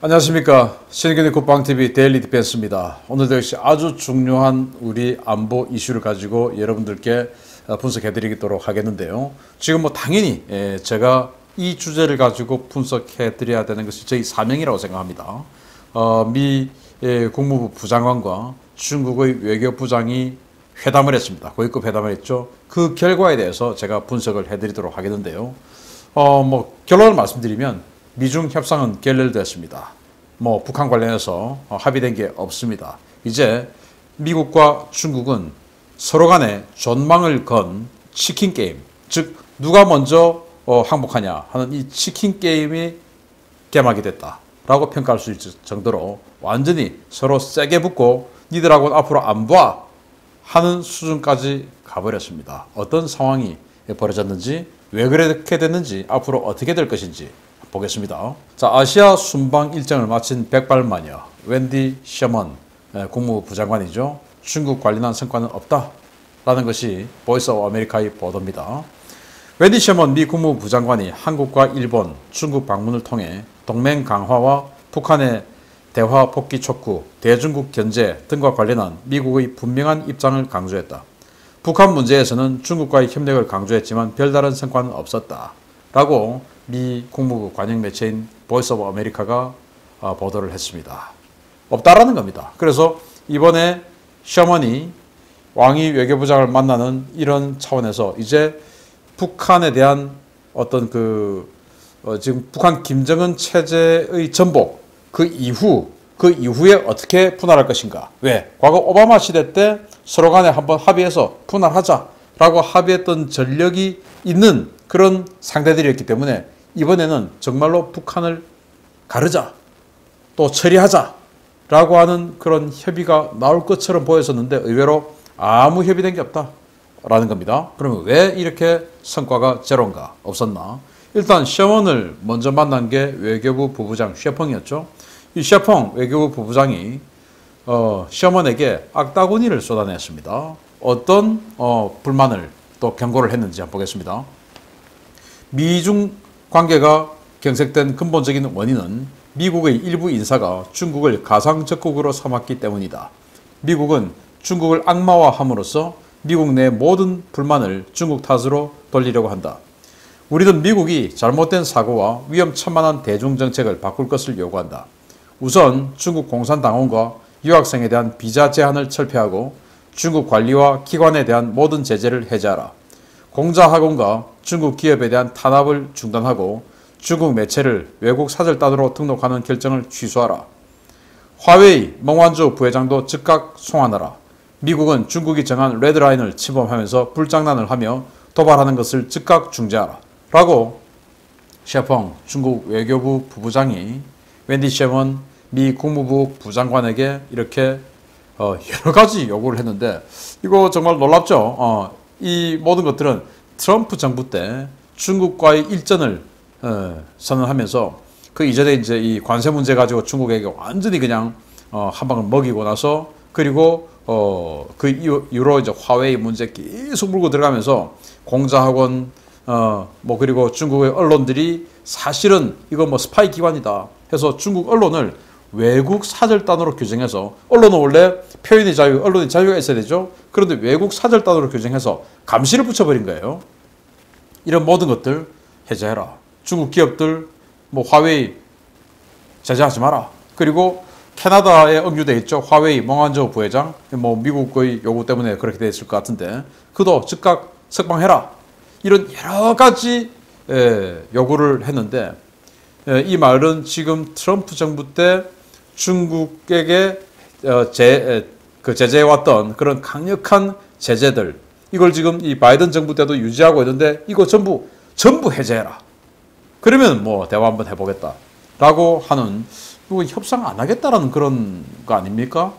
안녕하십니까. 신의균의 국방TV 데일리 디펜스입니다. 오늘도 역시 아주 중요한 우리 안보 이슈를 가지고 여러분들께 분석해드리도록 하겠는데요. 지금 당연히 제가 이 주제를 가지고 분석해드려야 되는 것이 저희 사명이라고 생각합니다. 미 국무부 부장관과 중국의 외교부장이 회담을 했습니다. 고위급 회담을 했죠. 그 결과에 대해서 제가 분석을 해드리도록 하겠는데요. 결론을 말씀드리면 미중 협상은 결렬됐습니다. 북한 관련해서 합의된 게 없습니다. 이제 미국과 중국은 서로 간에 존망을 건 치킨 게임, 즉 누가 먼저 항복하냐 하는 이 치킨 게임이 개막이 됐다라고 평가할 수 있을 정도로 완전히 서로 세게 붙고 니들하고는 앞으로 안 봐 하는 수준까지 가버렸습니다. 어떤 상황이 벌어졌는지, 왜 그렇게 됐는지, 앞으로 어떻게 될 것인지 보겠습니다. 자, 아시아 순방 일정을 마친 백발마녀 웬디 셔먼 국무부 부장관이죠. 중국 관련한 성과는 없다라는 것이 보이스 오브 아메리카의 보도입니다. 웬디 셔먼 미 국무부 부장관이 한국과 일본, 중국 방문을 통해 동맹 강화와 북한의 대화 복귀 촉구, 대중국 견제 등과 관련한 미국의 분명한 입장을 강조했다. 북한 문제에서는 중국과의 협력을 강조했지만 별다른 성과는 없었다. 라고 미 국무부 관영 매체인 보이스 오브 아메리카가 보도를 했습니다. 없다라는 겁니다. 그래서 이번에 셔먼이 왕이 외교부장을 만나는 이런 차원에서 이제 북한에 대한 어떤 지금 북한 김정은 체제의 전복, 그 이후에 어떻게 분할할 것인가. 왜? 과거 오바마 시대 때 서로 간에 한번 합의해서 분할하자라고 합의했던 전력이 있는 그런 상대들이었기 때문에 이번에는 정말로 북한을 가르자, 또 처리하자라고 하는 그런 협의가 나올 것처럼 보였었는데 의외로 아무 협의된 게 없다라는 겁니다. 그러면 왜 이렇게 성과가 제로인가? 없었나? 일단 셔먼을 먼저 만난 게 외교부 부부장 셰펑이었죠. 이 셰펑 외교부 부부장이 셔먼에게 악다구니를 쏟아냈습니다. 어떤 불만을 또 경고를 했는지 한번 보겠습니다. 미중 관계가 경색된 근본적인 원인은 미국의 일부 인사가 중국을 가상적국으로 삼았기 때문이다. 미국은 중국을 악마화함으로써 미국 내 모든 불만을 중국 탓으로 돌리려고 한다. 우리는 미국이 잘못된 사고와 위험천만한 대중정책을 바꿀 것을 요구한다. 우선 중국 공산당원과 유학생에 대한 비자 제한을 철폐하고 중국 관리와 기관에 대한 모든 제재를 해제하라. 공자학원과 중국 기업에 대한 탄압을 중단하고 중국 매체를 외국 사절단으로 등록하는 결정을 취소하라. 화웨이 멍완주 부회장도 즉각 송환하라. 미국은 중국이 정한 레드라인을 침범하면서 불장난을 하며 도발하는 것을 즉각 중지하라. 라고 셰펑 중국 외교부 부부장이 웬디 셔먼 미 국무부 부장관에게 이렇게 여러 가지 요구를 했는데 이거 정말 놀랍죠. 이 모든 것들은 트럼프 정부 때 중국과의 일전을 선언하면서 그 이전에 이제 이 관세 문제 가지고 중국에게 완전히 그냥 한 방을 먹이고 나서 그리고 그 이후로 이제 화웨이 문제 계속 물고 들어가면서 공자학원 그리고 중국의 언론들이 사실은 이거 스파이 기관이다 해서 중국 언론을 외국 사절단으로 규정해서 언론은 원래 표현의 자유, 언론의 자유가 있어야 되죠. 그런데 외국 사절단으로 규정해서 감시를 붙여버린 거예요. 이런 모든 것들 해제해라. 중국 기업들 화웨이 제재하지 마라. 그리고 캐나다에 억류돼 있죠. 화웨이 멍완저 부회장 미국의 요구 때문에 그렇게 돼 있을 것 같은데 그도 즉각 석방해라. 이런 여러 가지 요구를 했는데 이 말은 지금 트럼프 정부 때 중국에게 제재해왔던 그런 강력한 제재들 이걸 지금 이 바이든 정부 때도 유지하고 있는데 이거 전부 해제해라. 그러면 대화 한번 해보겠다 라고 하는 협상 안 하겠다라는 그런 거 아닙니까?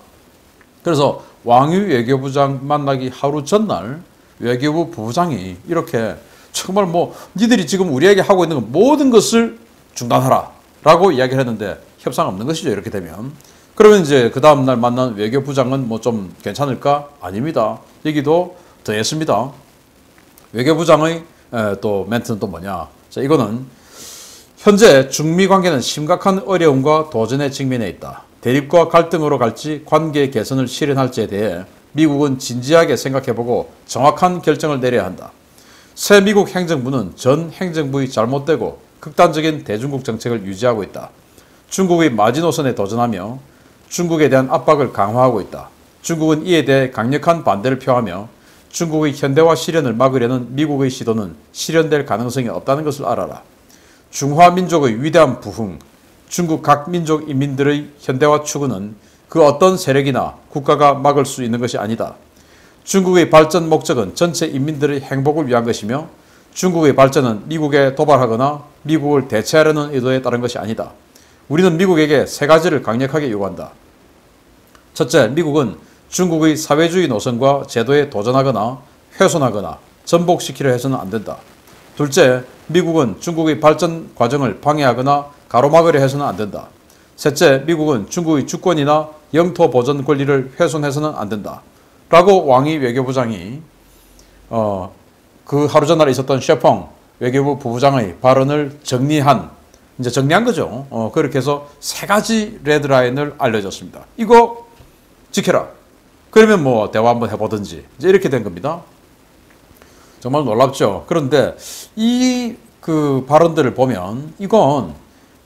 그래서 왕이 외교부장 만나기 하루 전날 외교부 부부장이 이렇게 정말 니들이 지금 우리에게 하고 있는 모든 것을 중단하라 라고 이야기를 했는데 협상 없는 것이죠. 이렇게 되면 그러면 이제 그 다음날 만난 외교부장은 좀 괜찮을까? 아닙니다. 여기도 더했습니다. 외교부장의 또 멘트는 또 뭐냐? 자, 이거는 현재 중미 관계는 심각한 어려움과 도전에 직면해 있다. 대립과 갈등으로 갈지 관계 개선을 실현할지에 대해 미국은 진지하게 생각해보고 정확한 결정을 내려야 한다. 새 미국 행정부는 전 행정부의 잘못되고 극단적인 대중국 정책을 유지하고 있다. 중국의 마지노선에 도전하며 중국에 대한 압박을 강화하고 있다. 중국은 이에 대해 강력한 반대를 표하며 중국의 현대화 실현을 막으려는 미국의 시도는 실현될 가능성이 없다는 것을 알아라. 중화민족의 위대한 부흥, 중국 각 민족 인민들의 현대화 추구는 그 어떤 세력이나 국가가 막을 수 있는 것이 아니다. 중국의 발전 목적은 전체 인민들의 행복을 위한 것이며 중국의 발전은 미국에 도발하거나 미국을 대체하려는 의도에 따른 것이 아니다. 우리는 미국에게 세 가지를 강력하게 요구한다. 첫째, 미국은 중국의 사회주의 노선과 제도에 도전하거나 훼손하거나 전복시키려 해서는 안 된다. 둘째, 미국은 중국의 발전 과정을 방해하거나 가로막으려 해서는 안 된다. 셋째, 미국은 중국의 주권이나 영토 보전 권리를 훼손해서는 안 된다. 라고 왕이 외교부장이 그 하루 전날에 있었던 셰펑 외교부 부부장의 발언을 정리한 거죠. 그렇게 해서 세 가지 레드라인을 알려줬습니다. 이거 지켜라. 그러면 뭐 대화 한번 해보든지 이제 이렇게 된 겁니다. 정말 놀랍죠. 그런데 이 그 발언들을 보면 이건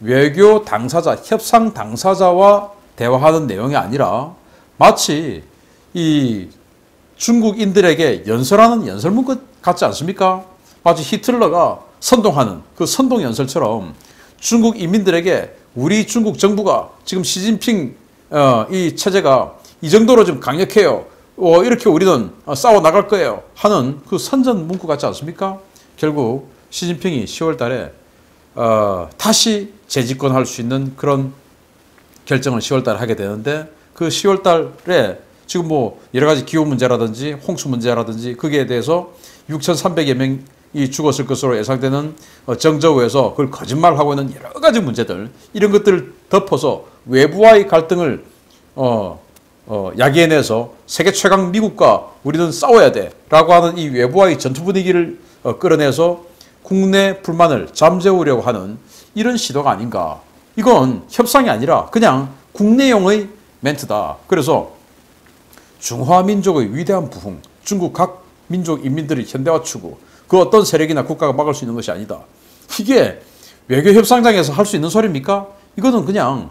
외교 당사자, 협상 당사자와 대화하는 내용이 아니라 마치 이 중국인들에게 연설하는 연설문 같지 않습니까? 마치 히틀러가 선동하는 그 선동 연설처럼 중국 인민들에게 우리 중국 정부가 지금 시진핑 이 체제가 이 정도로 좀 강력해요. 이렇게 우리는 싸워 나갈 거예요. 하는 그 선전 문구 같지 않습니까? 결국 시진핑이 10월 달에 다시 재집권할 수 있는 그런 결정을 10월 달에 하게 되는데 그 10월 달에 지금 뭐 여러 가지 기후 문제라든지 홍수 문제라든지 거기에 대해서 6,300여 명이 죽었을 것으로 예상되는 정저우에서 그걸 거짓말하고 있는 여러 가지 문제들 이런 것들을 덮어서 외부와의 갈등을 야기해내서 세계 최강 미국과 우리는 싸워야 돼 라고 하는 이 외부와의 전투 분위기를 끌어내서 국내 불만을 잠재우려고 하는 이런 시도가 아닌가. 이건 협상이 아니라 그냥 국내용의 멘트다. 그래서 중화민족의 위대한 부흥, 중국 각 민족 인민들의 현대화 추구, 그 어떤 세력이나 국가가 막을 수 있는 것이 아니다. 이게 외교협상장에서 할 수 있는 소리입니까? 이거는 그냥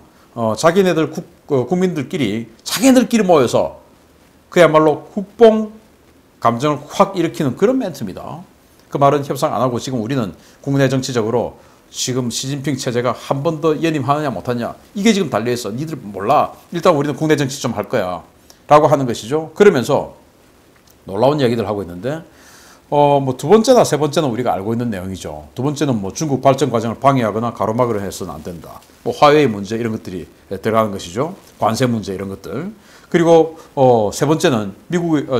자기네들 국민들끼리 자기네들끼리 모여서 그야말로 국뽕 감정을 확 일으키는 그런 멘트입니다. 그 말은 협상 안 하고 지금 우리는 국내 정치적으로 지금 시진핑 체제가 한 번 더 연임하느냐 못하느냐 이게 지금 달려있어. 니들 몰라. 일단 우리는 국내 정치 좀 할 거야. 라고 하는 것이죠. 그러면서 놀라운 얘기들 하고 있는데 뭐 두 번째나 세 번째는 우리가 알고 있는 내용이죠. 두 번째는 뭐 중국 발전 과정을 방해하거나 가로막으려 해서는 안 된다. 뭐 화웨이 문제 이런 것들이 들어가는 것이죠. 관세 문제 이런 것들. 그리고 세 번째는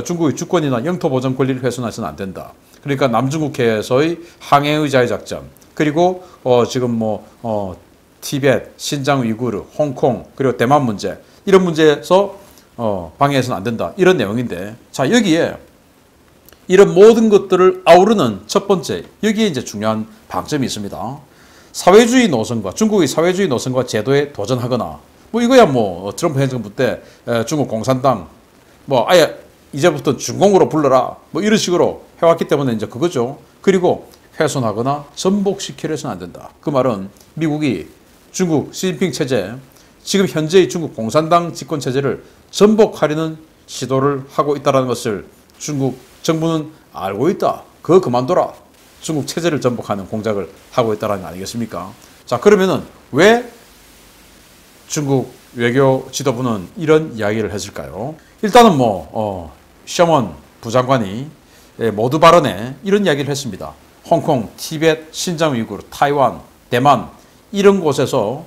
중국의 주권이나 영토 보전 권리를 훼손해서는 안 된다. 그러니까 남중국해에서의 항해의 자유작전 그리고 지금 뭐 티벳, 신장 위구르, 홍콩 그리고 대만 문제 이런 문제에서 방해해서는 안 된다. 이런 내용인데 자 여기에 이런 모든 것들을 아우르는 첫 번째 여기에 이제 중요한 방점이 있습니다. 사회주의 노선과 중국의 사회주의 노선과 제도에 도전하거나 뭐 이거야 뭐 트럼프 행정부 때 중국 공산당 뭐 아예 이제부터 중공으로 불러라 뭐 이런 식으로 해왔기 때문에 이제 그거죠. 그리고 훼손하거나 전복시키려서는 안 된다. 그 말은 미국이 중국 시진핑 체제 지금 현재의 중국 공산당 집권 체제를 전복하려는 시도를 하고 있다는 것을 중국 정부는 알고 있다. 그거 그만둬라. 중국 체제를 전복하는 공작을 하고 있다는 거 아니겠습니까? 자 그러면은 왜 중국 외교 지도부는 이런 이야기를 했을까요? 일단은 뭐 셔먼 부장관이 모두 발언에 이런 이야기를 했습니다. 홍콩, 티벳, 신장 위구르, 타이완, 대만 이런 곳에서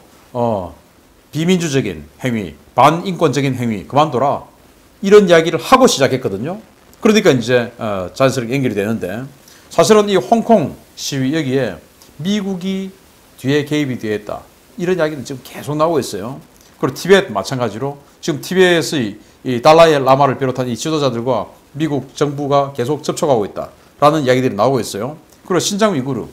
비민주적인 행위, 반인권적인 행위 그만둬라. 이런 이야기를 하고 시작했거든요. 그러니까 이제 자연스럽게 연결이 되는데 사실은 이 홍콩 시위 여기에 미국이 뒤에 개입이 되어 있다. 이런 이야기는 지금 계속 나오고 있어요. 그리고 티벳 마찬가지로 지금 티벳의 이 달라이 라마를 비롯한 이 지도자들과 미국 정부가 계속 접촉하고 있다라는 이야기들이 나오고 있어요. 그리고 신장 위구르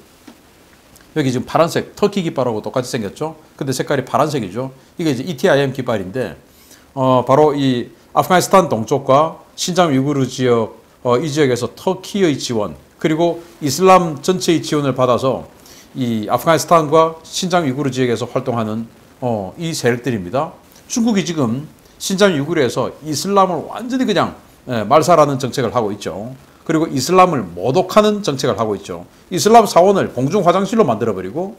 여기 지금 파란색 터키 깃발하고 똑같이 생겼죠. 근데 색깔이 파란색이죠. 이게 이제 ETIM 깃발인데 바로 이 아프가니스탄 동쪽과 신장 위구르 지역 이 지역에서 터키의 지원 그리고 이슬람 전체의 지원을 받아서 이 아프가니스탄과 신장 위구르 지역에서 활동하는 이 세력들입니다. 중국이 지금 신장 위구르에서 이슬람을 완전히 그냥 말살하는 정책을 하고 있죠. 그리고 이슬람을 모독하는 정책을 하고 있죠. 이슬람 사원을 공중 화장실로 만들어버리고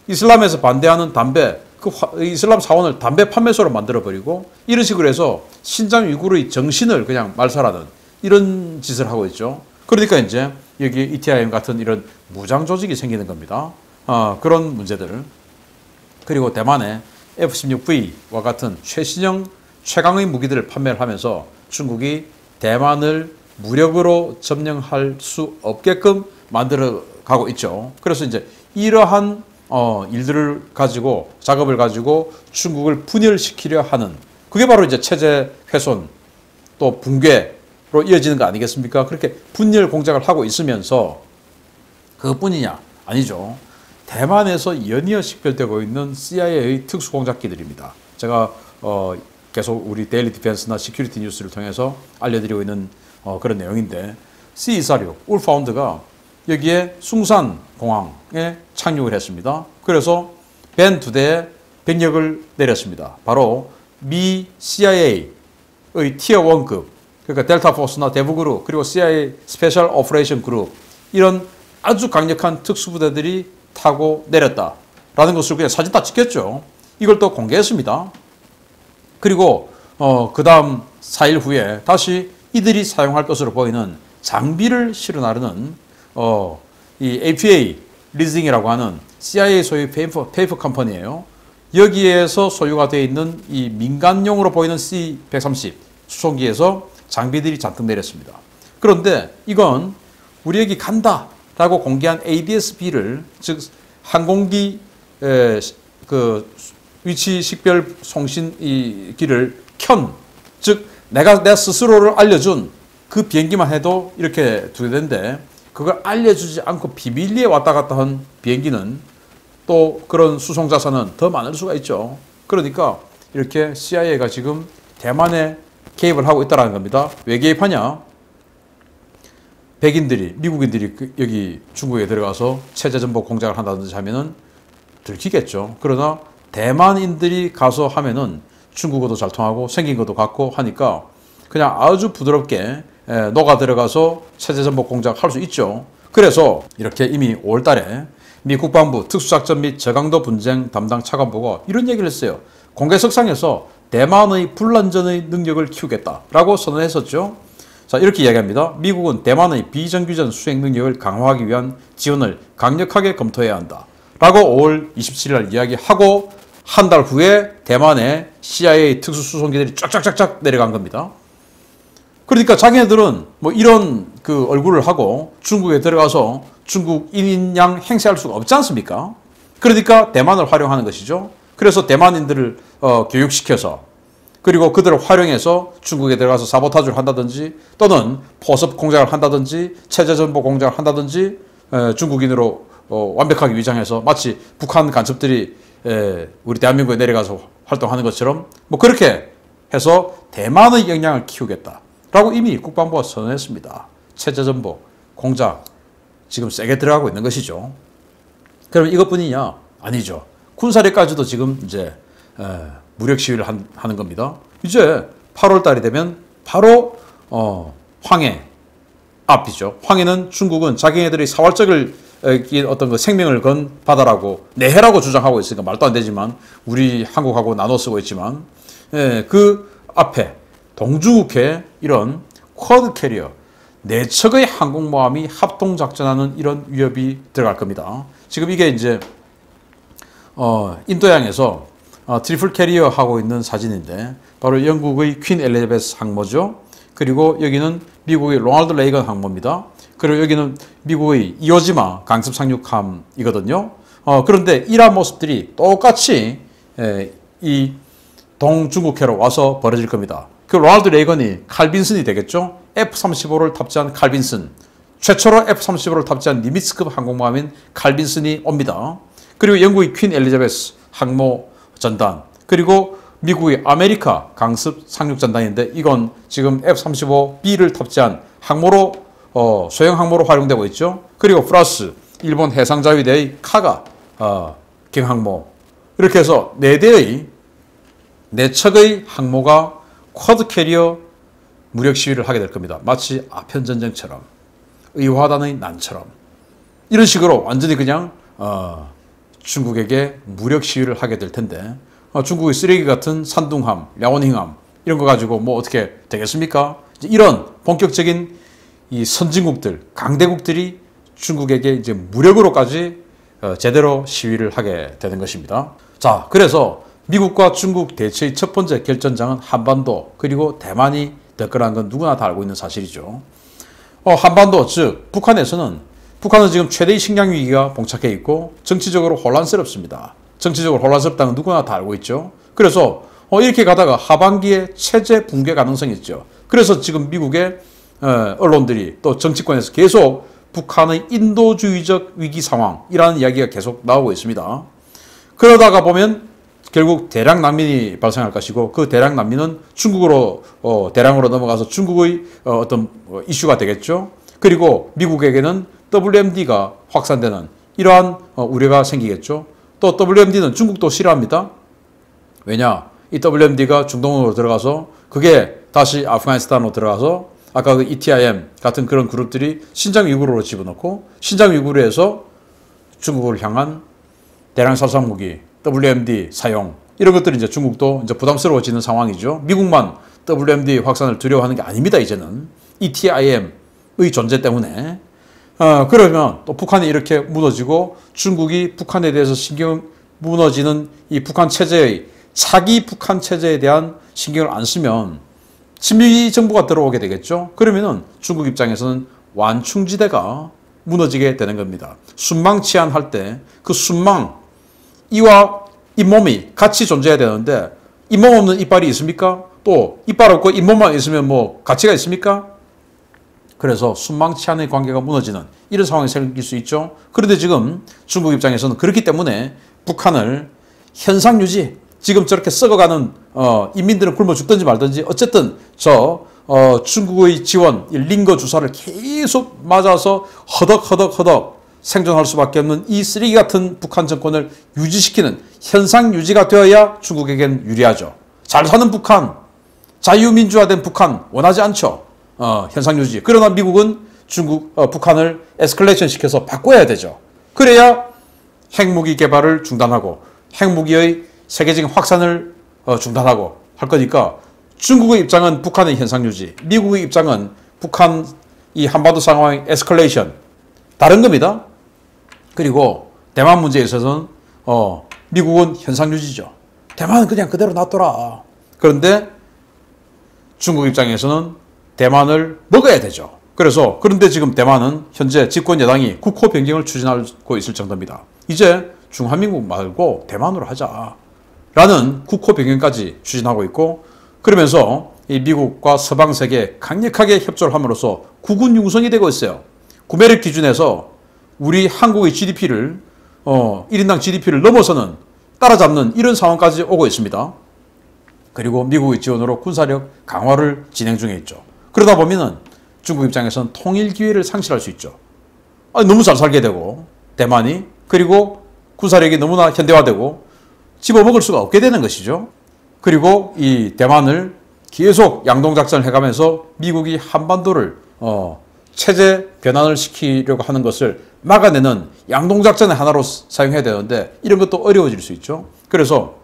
이슬람에서 반대하는 담배, 그 이슬람 사원을 담배 판매소로 만들어버리고 이런 식으로 해서 신장 위구르의 정신을 그냥 말살하는 이런 짓을 하고 있죠. 그러니까 이제 여기 ETIM 같은 이런 무장 조직이 생기는 겁니다. 그런 문제들. 그리고 대만의 F-16V와 같은 최신형 최강의 무기들을 판매를 하면서 중국이 대만을 무력으로 점령할 수 없게끔 만들어 가고 있죠. 그래서 이제 이러한 일들을 가지고 작업을 가지고 중국을 분열시키려 하는 그게 바로 이제 체제 훼손 또 붕괴로 이어지는 거 아니겠습니까? 그렇게 분열 공작을 하고 있으면서 그것뿐이냐? 아니죠. 대만에서 연이어 식별되고 있는 CIA의 특수공작기들입니다. 제가 계속 우리 데일리 디펜스나 시큐리티 뉴스를 통해서 알려드리고 있는 그런 내용인데 C-246 울파운드가 여기에 숭산 공항에 착륙을 했습니다. 그래서 벤 2대에 병력을 내렸습니다. 바로 미 CIA의 티어 1급 그러니까 델타 포스나 대북그룹 그리고 CIA 스페셜 오퍼레이션 그룹 이런 아주 강력한 특수부대들이 타고 내렸다라는 것을 그냥 사진 다 찍혔죠. 이걸 또 공개했습니다. 그리고 그 다음 4일 후에 다시 이들이 사용할 것으로 보이는 장비를 실어 나르는 이 APA 리징이라고 하는 CIA 소유 페이퍼 컴퍼니예요. 여기에서 소유가 되어 있는 이 민간용으로 보이는 C-130 수송기에서 장비들이 잔뜩 내렸습니다. 그런데 이건 우리에게 간다라고 공개한 ADS-B를 즉 항공기 그 위치 식별 송신 이 기를 즉 내가 스스로를 알려준 그 비행기만 해도 이렇게 두 대인데 그걸 알려주지 않고 비밀리에 왔다 갔다 한 비행기는 또 그런 수송자산은 더 많을 수가 있죠. 그러니까 이렇게 CIA가 지금 대만에 개입을 하고 있다는 겁니다. 왜 개입하냐? 백인들이, 미국인들이 여기 중국에 들어가서 체제전복 공작을 한다든지 하면은 들키겠죠. 그러나 대만인들이 가서 하면은 중국어도 잘 통하고 생긴 것도 같고 하니까 그냥 아주 부드럽게 녹아 들어가서 체제전복 공작 할 수 있죠. 그래서 이렇게 이미 5월 달에 미 국방부 특수작전 및 저강도 분쟁 담당 차관보가 이런 얘기를 했어요. 공개석상에서 대만의 불란전의 능력을 키우겠다라고 선언했었죠. 자, 이렇게 이야기합니다. 미국은 대만의 비정규전 수행 능력을 강화하기 위한 지원을 강력하게 검토해야 한다. 라고 5월 27일 날 이야기하고 한 달 후에 대만에 CIA 특수수송기들이 쫙쫙쫙쫙 내려간 겁니다. 그러니까 자기네들은 뭐 이런 그 얼굴을 하고 중국에 들어가서 중국인인 양 행세할 수가 없지 않습니까? 그러니까 대만을 활용하는 것이죠. 그래서 대만인들을 교육시켜서 그리고 그들을 활용해서 중국에 들어가서 사보타주를 한다든지 또는 포섭 공작을 한다든지 체제전복 공작을 한다든지 중국인으로 완벽하게 위장해서 마치 북한 간첩들이 우리 대한민국에 내려가서 활동하는 것처럼 뭐 그렇게 해서 대만의 역량을 키우겠다라고 이미 국방부가 선언했습니다. 체제전복 공작 지금 세게 들어가고 있는 것이죠. 그럼 이것뿐이냐? 아니죠. 군사력까지도 지금 이제 무력 시위를 하는 겁니다. 이제 8월 달이 되면 바로 황해 앞이죠. 황해는 중국은 자기네들이 사활적을 어떤 그 생명을 건 바다라고 내해라고 주장하고 있으니까 말도 안 되지만 우리 한국하고 나눠 쓰고 있지만 그 앞에 동중국해 이런 쿼드 캐리어 4척의 항공모함이 합동작전하는 이런 위협이 들어갈 겁니다. 지금 이게 이제 인도양에서 트리플 캐리어 하고 있는 사진인데 바로 영국의 퀸 엘리자베스 항모죠. 그리고 여기는 미국의 로널드 레이건 항모입니다. 그리고 여기는 미국의 이오지마 강습 상륙함이거든요. 그런데 이러한 모습들이 똑같이 이 동중국해로 와서 벌어질 겁니다. 그 로널드 레이건이 칼빈슨이 되겠죠. F-35를 탑재한 칼빈슨 최초로 F-35를 탑재한 니미츠급 항공모함인 칼빈슨이 옵니다. 그리고 영국의 퀸 엘리자베스 항모 전단, 그리고 미국의 아메리카 강습 상륙 전단인데 이건 지금 F-35B를 탑재한 항모로 소형 항모로 활용되고 있죠. 그리고 플러스 일본 해상자위대의 카가 경항모, 이렇게 해서 4척의 항모가 쿼드 캐리어 무력 시위를 하게 될 겁니다. 마치 아편전쟁처럼, 의화단의 난처럼 이런 식으로 완전히 그냥 중국에게 무력 시위를 하게 될 텐데, 중국의 쓰레기 같은 산둥함, 랴오닝함 이런 거 가지고 뭐 어떻게 되겠습니까? 이런 본격적인 이 선진국들, 강대국들이 중국에게 이제 무력으로까지 제대로 시위를 하게 되는 것입니다. 자, 그래서 미국과 중국 대치의 첫 번째 결전장은 한반도 그리고 대만이 될 거라는 건 누구나 다 알고 있는 사실이죠. 한반도, 즉 북한은 지금 최대의 식량 위기가 봉착해 있고 정치적으로 혼란스럽습니다. 정치적으로 혼란스럽다는 건 누구나 다 알고 있죠. 그래서 이렇게 가다가 하반기에 체제 붕괴 가능성이 있죠. 그래서 지금 미국의 언론들이 또 정치권에서 계속 북한의 인도주의적 위기 상황이라는 이야기가 계속 나오고 있습니다. 그러다가 보면 결국 대량 난민이 발생할 것이고, 그 대량 난민은 중국으로 대량으로 넘어가서 중국의 어떤 이슈가 되겠죠. 그리고 미국에게는 WMD가 확산되는 이러한 우려가 생기겠죠. 또 WMD는 중국도 싫어합니다. 왜냐? 이 WMD가 중동으로 들어가서 그게 다시 아프가니스탄으로 들어가서 아까 그 ETIM 같은 그런 그룹들이 신장 위구르로 집어넣고, 신장 위구르에서 중국을 향한 대량 살상무기 WMD 사용, 이런 것들이 이제 중국도 이제 부담스러워지는 상황이죠. 미국만 WMD 확산을 두려워하는 게 아닙니다. 이제는 ETIM의 존재 때문에. 그러면 또 북한이 이렇게 무너지고 중국이 북한에 대해서 신경 무너지는 이 북한 체제의 차기 북한 체제에 대한 신경을 안 쓰면 친미 정부가 들어오게 되겠죠. 그러면은 중국 입장에서는 완충지대가 무너지게 되는 겁니다. 순망치안할 때 그 순망, 이와 잇몸이 같이 존재해야 되는데 잇몸 없는 이빨이 있습니까? 또 이빨 없고 잇몸만 있으면 뭐 가치가 있습니까? 그래서 순망치안의 관계가 무너지는 이런 상황이 생길 수 있죠. 그런데 지금 중국 입장에서는 그렇기 때문에 북한을 현상 유지, 지금 저렇게 썩어가는 인민들은 굶어 죽든지 말든지 어쨌든 중국의 지원, 링거 주사를 계속 맞아서 허덕허덕 생존할 수밖에 없는 이 쓰레기 같은 북한 정권을 유지시키는 현상 유지가 되어야 중국에겐 유리하죠. 잘 사는 북한, 자유민주화된 북한 원하지 않죠. 현상 유지. 그러나 미국은 북한을 에스컬레이션 시켜서 바꿔야 되죠. 그래야 핵무기 개발을 중단하고 핵무기의 세계적인 확산을 중단하고 할 거니까, 중국의 입장은 북한의 현상 유지, 미국의 입장은 북한 이 한반도 상황의 에스컬레이션, 다른 겁니다. 그리고 대만 문제에 있어서는 미국은 현상 유지죠. 대만은 그냥 그대로 놔둬라. 그런데 중국 입장에서는 대만을 먹어야 되죠. 그런데 지금 대만은 현재 집권 여당이 국호 변경을 추진하고 있을 정도입니다. 이제 중한민국 말고 대만으로 하자라는 국호 변경까지 추진하고 있고, 그러면서 이 미국과 서방 세계에 강력하게 협조를 함으로써 국군 융성이 되고 있어요. 구매력 기준에서 우리 한국의 GDP를 1인당 GDP를 넘어서는 따라잡는 이런 상황까지 오고 있습니다. 그리고 미국의 지원으로 군사력 강화를 진행 중에 있죠. 그러다 보면은 중국 입장에서는 통일 기회를 상실할 수 있죠. 너무 잘 살게 되고 대만이, 그리고 군사력이 너무나 현대화되고 집어먹을 수가 없게 되는 것이죠. 그리고 이 대만을 계속 양동작전을 해가면서 미국이 한반도를 체제 변환을 시키려고 하는 것을 막아내는 양동작전의 하나로 사용해야 되는데 이런 것도 어려워질 수 있죠. 그래서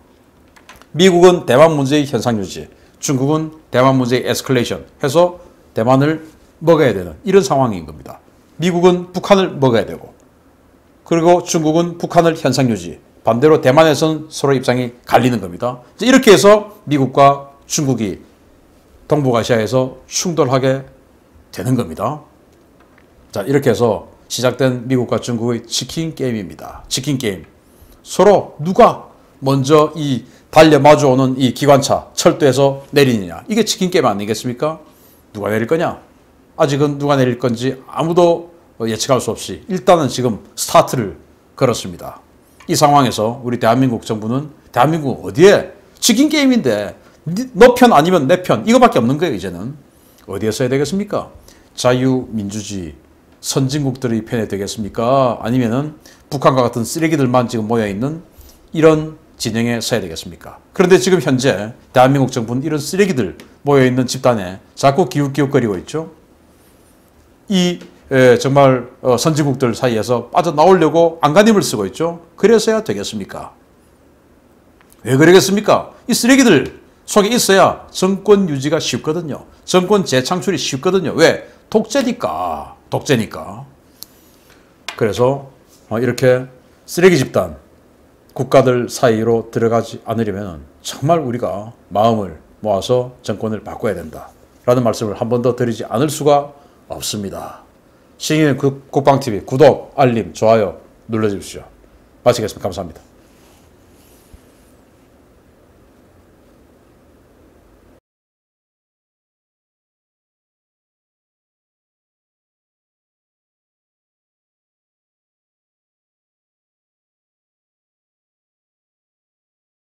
미국은 대만 문제의 현상 유지, 중국은 대만 문제의 에스컬레이션 해서 대만을 먹어야 되는 이런 상황인 겁니다. 미국은 북한을 먹어야 되고, 그리고 중국은 북한을 현상 유지, 반대로 대만에서는 서로 입장이 갈리는 겁니다. 이렇게 해서 미국과 중국이 동북아시아에서 충돌하게 되는 겁니다. 자, 이렇게 해서 시작된 미국과 중국의 치킨 게임입니다. 치킨 게임. 서로 누가 먼저 이 달려 마주오는 이 기관차 철도에서 내리느냐. 이게 치킨 게임 아니겠습니까? 누가 내릴 거냐? 아직은 누가 내릴 건지 아무도 예측할 수 없이 일단은 지금 스타트를 걸었습니다. 이 상황에서 우리 대한민국 정부는 대한민국 어디에 치킨 게임인데 너 편 아니면 내 편 이거밖에 없는 거예요. 이제는 어디에 서야 되겠습니까? 자유민주주의 선진국들의 편에 되겠습니까? 아니면은 북한과 같은 쓰레기들만 지금 모여있는 이런 진영에 서야 되겠습니까? 그런데 지금 현재 대한민국 정부는 이런 쓰레기들 모여있는 집단에 자꾸 기웃기웃거리고 있죠. 정말 선진국들 사이에서 빠져나오려고 안간힘을 쓰고 있죠. 그래서야 되겠습니까? 왜 그러겠습니까? 이 쓰레기들 속에 있어야 정권 유지가 쉽거든요. 정권 재창출이 쉽거든요. 왜? 독재니까. 그래서 이렇게 쓰레기 집단, 국가들 사이로 들어가지 않으려면 정말 우리가 마음을 모아서 정권을 바꿔야 된다라는 말씀을 한 번 더 드리지 않을 수가 없습니다. 신인의 국방TV 구독, 알림, 좋아요 눌러주십시오. 마치겠습니다. 감사합니다.